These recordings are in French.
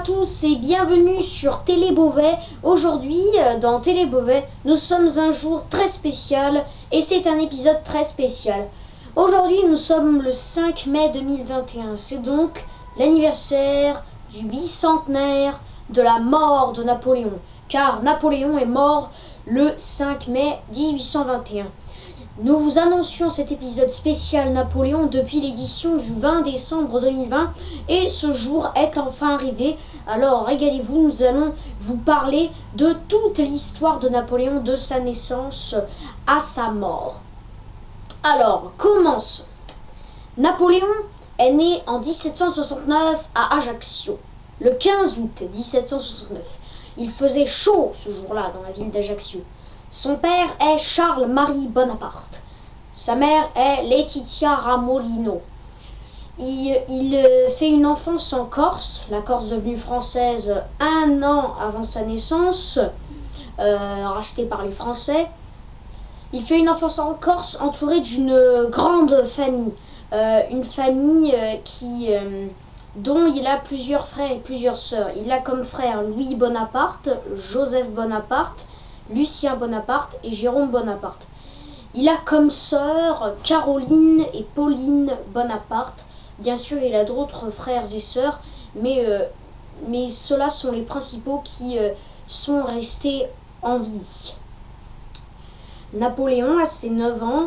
tous et bienvenue sur Télé Beauvais. Aujourd'hui, dans Télé Beauvais, nous sommes un jour très spécial et c'est un épisode très spécial. Aujourd'hui, nous sommes le 5 mai 2021. C'est donc l'anniversaire du bicentenaire de la mort de Napoléon. Car Napoléon est mort le 5 mai 1821. Nous vous annoncions cet épisode spécial Napoléon depuis l'édition du 20 décembre 2020 et ce jour est enfin arrivé. Alors régalez-vous, nous allons vous parler de toute l'histoire de Napoléon, de sa naissance à sa mort. Alors, commençons. Napoléon est né en 1769 à Ajaccio, le 15 août 1769. Il faisait chaud ce jour-là dans la ville d'Ajaccio. Son père est Charles-Marie Bonaparte. Sa mère est Laetitia Ramolino. Il fait une enfance en Corse, la Corse devenue française un an avant sa naissance, rachetée par les Français. Il fait une enfance en Corse entouré d'une grande famille, une famille dont il a plusieurs frères et plusieurs sœurs. Il a comme frère Louis Bonaparte, Joseph Bonaparte, Lucien Bonaparte et Jérôme Bonaparte. Il a comme sœurs Caroline et Pauline Bonaparte. Bien sûr, il a d'autres frères et sœurs, mais ceux-là sont les principaux qui sont restés en vie. Napoléon, à ses 9 ans,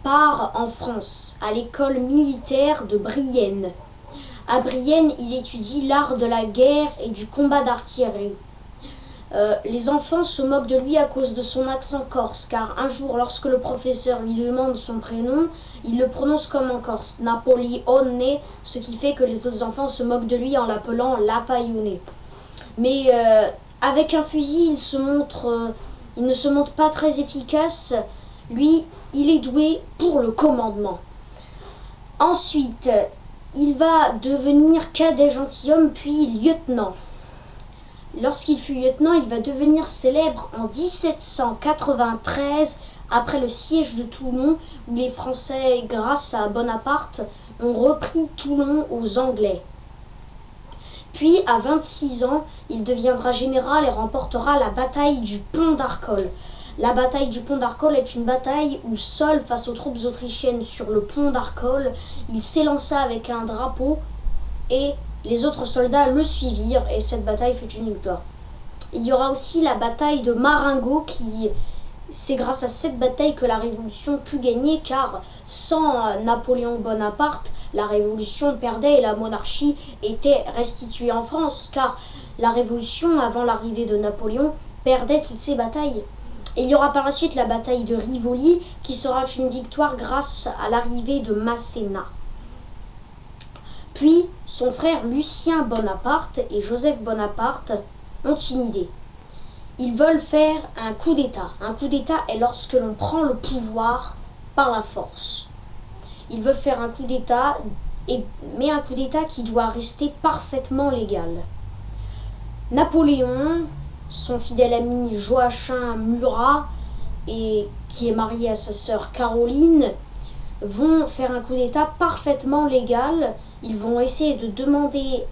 part en France, à l'école militaire de Brienne. À Brienne, il étudie l'art de la guerre et du combat d'artillerie. Les enfants se moquent de lui à cause de son accent corse, car un jour, lorsque le professeur lui demande son prénom, il le prononce comme en corse, Napoleone, ce qui fait que les autres enfants se moquent de lui en l'appelant Lapaione. Mais avec un fusil, il ne se montre pas très efficace. Lui, il est doué pour le commandement. Ensuite, il va devenir cadet gentilhomme, puis lieutenant. Lorsqu'il fut lieutenant, il va devenir célèbre en 1793, après le siège de Toulon, où les Français, grâce à Bonaparte, ont repris Toulon aux Anglais. Puis, à 26 ans, il deviendra général et remportera la bataille du Pont d'Arcole. La bataille du Pont d'Arcole est une bataille où, seul face aux troupes autrichiennes sur le Pont d'Arcole, il s'élança avec un drapeau et les autres soldats le suivirent et cette bataille fut une victoire. Il y aura aussi la bataille de Marengo c'est grâce à cette bataille que la Révolution put gagner, car sans Napoléon Bonaparte, la Révolution perdait et la monarchie était restituée en France, car la Révolution, avant l'arrivée de Napoléon, perdait toutes ses batailles. Et il y aura par la suite la bataille de Rivoli, qui sera une victoire grâce à l'arrivée de Masséna. Puis, son frère Lucien Bonaparte et Joseph Bonaparte ont une idée. Ils veulent faire un coup d'État. Un coup d'État est lorsque l'on prend le pouvoir par la force. Ils veulent faire un coup d'État, mais un coup d'État qui doit rester parfaitement légal. Napoléon, son fidèle ami Joachim Murat, et qui est marié à sa sœur Caroline, vont faire un coup d'État parfaitement légal. Ils vont essayer de demander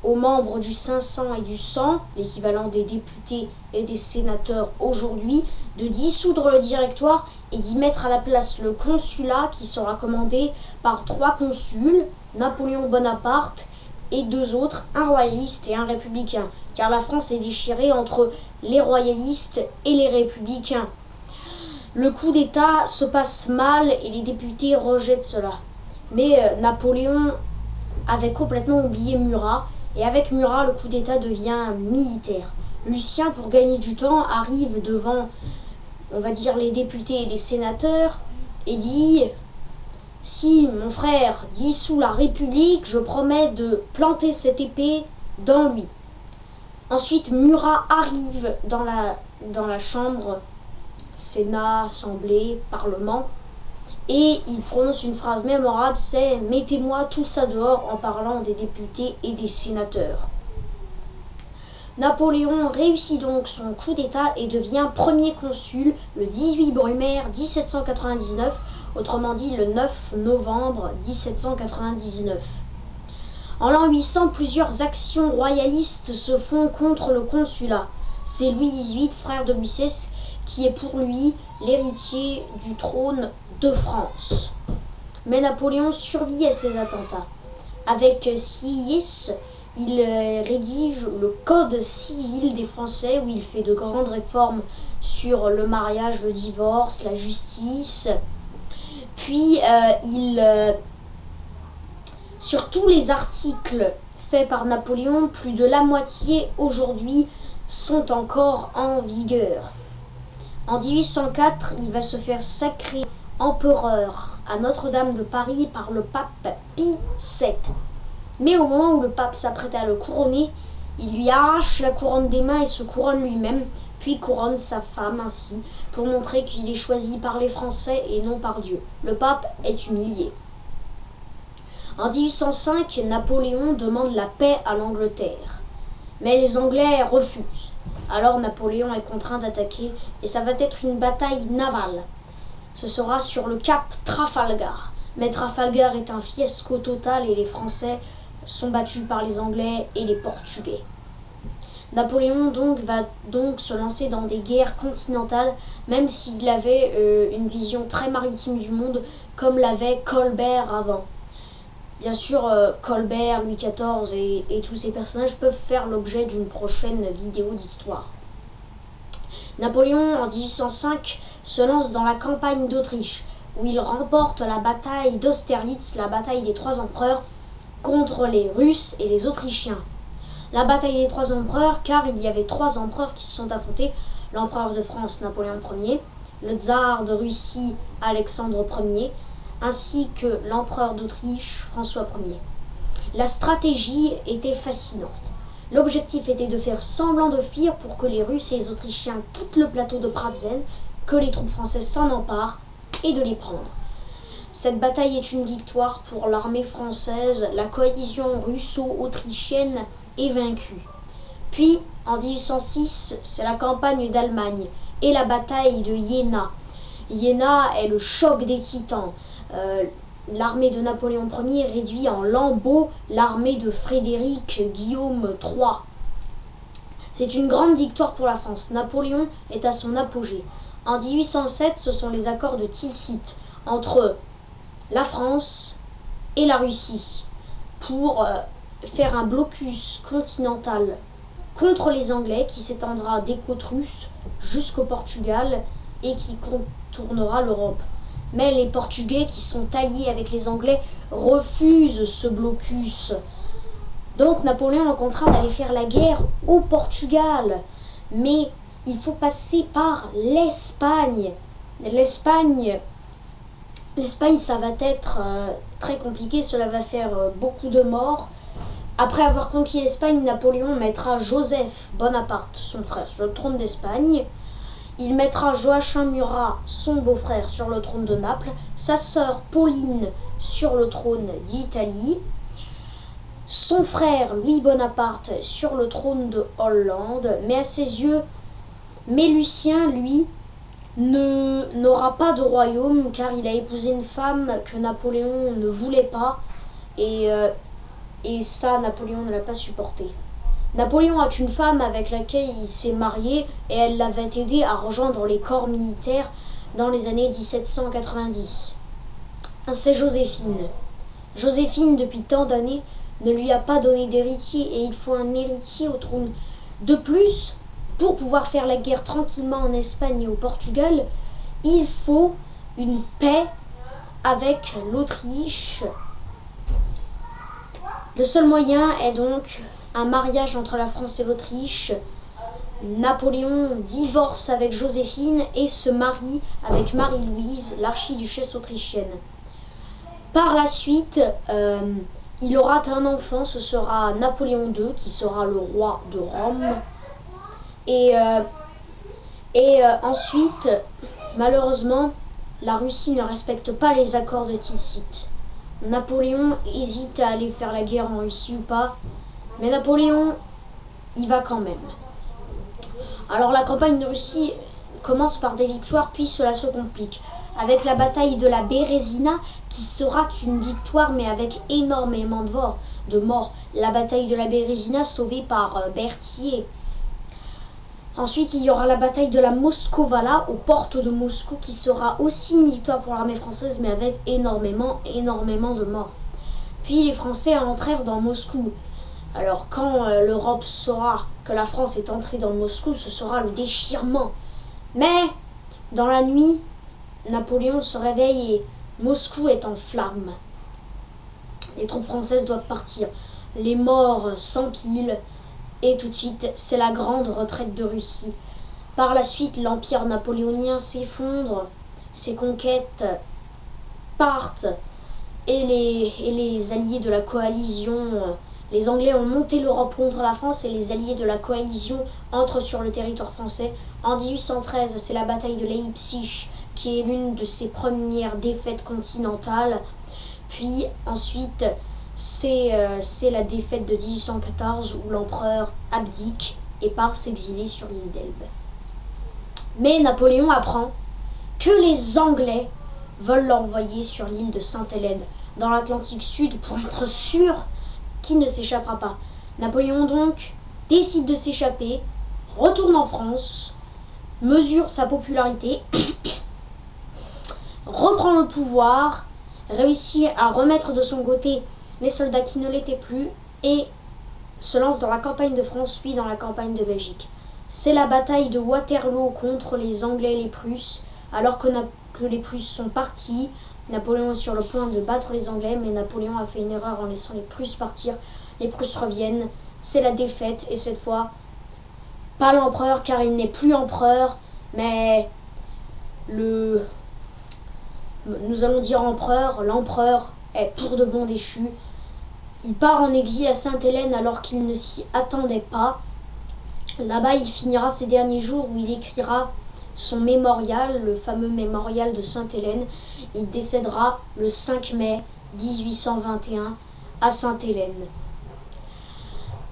aux membres du 500 et du 100, l'équivalent des députés et des sénateurs aujourd'hui, de dissoudre le directoire et d'y mettre à la place le consulat qui sera commandé par 3 consuls, Napoléon Bonaparte et 2 autres, un royaliste et un républicain, car la France est déchirée entre les royalistes et les républicains. Le coup d'État se passe mal et les députés rejettent cela. Mais Napoléon avait complètement oublié Murat, et avec Murat, le coup d'État devient militaire. Lucien, pour gagner du temps, arrive devant, on va dire, les députés et les sénateurs, et dit « Si mon frère dissout la République, je promets de planter cette épée dans lui. » Ensuite, Murat arrive dans la chambre, Sénat, Assemblée, Parlement, et il prononce une phrase mémorable, c'est « Mettez-moi tout ça dehors » en parlant des députés et des sénateurs. Napoléon réussit donc son coup d'État et devient premier consul le 18 Brumaire 1799, autrement dit le 9 novembre 1799. En l'an 800, plusieurs actions royalistes se font contre le consulat. C'est Louis XVIII, frère de Louis XVI, qui est pour lui l'héritier du trône de France. Mais Napoléon survit à ces attentats. Avec Sieyès, il rédige le Code civil des Français où il fait de grandes réformes sur le mariage, le divorce, la justice. Puis sur tous les articles faits par Napoléon, plus de la moitié aujourd'hui sont encore en vigueur. En 1804, il va se faire sacrer empereur à Notre-Dame de Paris par le pape Pie VII. Mais au moment où le pape s'apprête à le couronner, il lui arrache la couronne des mains et se couronne lui-même, puis couronne sa femme ainsi, pour montrer qu'il est choisi par les Français et non par Dieu. Le pape est humilié. En 1805, Napoléon demande la paix à l'Angleterre. Mais les Anglais refusent. Alors Napoléon est contraint d'attaquer et ça va être une bataille navale. Ce sera sur le cap Trafalgar. Mais Trafalgar est un fiasco total et les Français sont battus par les Anglais et les Portugais. Napoléon va se lancer dans des guerres continentales, même s'il avait une vision très maritime du monde, comme l'avait Colbert avant. Bien sûr, Colbert, Louis XIV et tous ces personnages peuvent faire l'objet d'une prochaine vidéo d'histoire. Napoléon, en 1805, se lance dans la campagne d'Autriche, où il remporte la bataille d'Austerlitz, la bataille des 3 empereurs, contre les Russes et les Autrichiens. La bataille des 3 empereurs, car il y avait 3 empereurs qui se sont affrontés, l'empereur de France, Napoléon Ier, le tsar de Russie, Alexandre Ier, ainsi que l'empereur d'Autriche, François Ier. La stratégie était fascinante. L'objectif était de faire semblant de fuir pour que les Russes et les Autrichiens quittent le plateau de Pratzen, que les troupes françaises s'en emparent et de les prendre. Cette bataille est une victoire pour l'armée française. La coalition russo-autrichienne est vaincue. Puis, en 1806, c'est la campagne d'Allemagne et la bataille de Iéna. Iéna est le choc des titans. L'armée de Napoléon Ier réduit en lambeaux l'armée de Frédéric Guillaume III. C'est une grande victoire pour la France. Napoléon est à son apogée. En 1807, ce sont les accords de Tilsit entre la France et la Russie pour faire un blocus continental contre les Anglais qui s'étendra des côtes russes jusqu'au Portugal et qui contournera l'Europe. Mais les Portugais, qui sont alliés avec les Anglais, refusent ce blocus. Donc Napoléon est contraint d'aller faire la guerre au Portugal. Mais il faut passer par l'Espagne. L'Espagne, ça va être très compliqué. Cela va faire beaucoup de morts. Après avoir conquis l'Espagne, Napoléon mettra Joseph Bonaparte, son frère, sur le trône d'Espagne. Il mettra Joachim Murat, son beau-frère, sur le trône de Naples, sa sœur Pauline sur le trône d'Italie, son frère Louis Bonaparte sur le trône de Hollande, mais à ses yeux, Lucien, lui, n'aura pas de royaume car il a épousé une femme que Napoléon ne voulait pas et ça, Napoléon ne l'a pas supporté. Napoléon a une femme avec laquelle il s'est marié et elle l'avait aidé à rejoindre les corps militaires dans les années 1790. C'est Joséphine. Joséphine, depuis tant d'années, ne lui a pas donné d'héritier et il faut un héritier au trône. De plus, pour pouvoir faire la guerre tranquillement en Espagne et au Portugal, il faut une paix avec l'Autriche. Le seul moyen est donc un mariage entre la France et l'Autriche. Napoléon divorce avec Joséphine et se marie avec Marie-Louise, l'archiduchesse autrichienne. Par la suite, il aura un enfant, ce sera Napoléon II, qui sera le roi de Rome. Et ensuite, malheureusement, la Russie ne respecte pas les accords de Tilsit. Napoléon hésite à aller faire la guerre en Russie ou pas, mais Napoléon y va quand même. Alors la campagne de Russie commence par des victoires, puis cela se complique, avec la bataille de la Bérésina, qui sera une victoire, mais avec énormément de morts. La bataille de la Bérésina sauvée par Berthier. Ensuite, il y aura la bataille de la Moskovala aux portes de Moscou qui sera aussi une victoire pour l'armée française mais avec énormément de morts. Puis les Français entrèrent dans Moscou. Alors quand l'Europe saura que la France est entrée dans Moscou, ce sera le déchirement. Mais dans la nuit, Napoléon se réveille et Moscou est en flammes. Les troupes françaises doivent partir. Les morts s'empilent. Et tout de suite, c'est la grande retraite de Russie. Par la suite, l'empire napoléonien s'effondre, ses conquêtes partent, et les alliés de la coalition, les Anglais ont monté l'Europe contre la France, et les alliés de la coalition entrent sur le territoire français. En 1813, c'est la bataille de Leipzig, qui est l'une de ses premières défaites continentales. Puis ensuite, c'est la défaite de 1814 où l'empereur abdique et part s'exiler sur l'île d'Elbe. Mais Napoléon apprend que les Anglais veulent l'envoyer sur l'île de Sainte-Hélène, dans l'Atlantique Sud, pour être sûr qu'il ne s'échappera pas. Napoléon donc décide de s'échapper, retourne en France, mesure sa popularité, reprend le pouvoir, réussit à remettre de son côté les soldats qui ne l'étaient plus et se lance dans la campagne de France puis dans la campagne de Belgique. C'est la bataille de Waterloo contre les Anglais et les Prusses. Alors que les Prusses sont partis, Napoléon est sur le point de battre les Anglais, mais Napoléon a fait une erreur en laissant les Prusses partir. Les Prusses reviennent, c'est la défaite, et cette fois, pas l'empereur car il n'est plus empereur, mais nous allons dire empereur, l'empereur est pour de bon déchu. Il part en exil à Sainte-Hélène alors qu'il ne s'y attendait pas. Là-bas, il finira ses derniers jours où il écrira son mémorial, le fameux mémorial de Sainte-Hélène. Il décédera le 5 mai 1821 à Sainte-Hélène.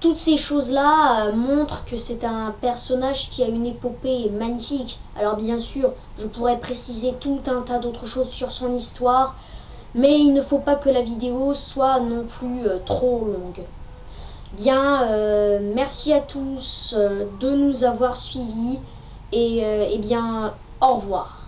Toutes ces choses-là montrent que c'est un personnage qui a une épopée magnifique. Alors bien sûr, je pourrais préciser tout un tas d'autres choses sur son histoire, mais il ne faut pas que la vidéo soit non plus trop longue. Bien, merci à tous de nous avoir suivis et bien, au revoir.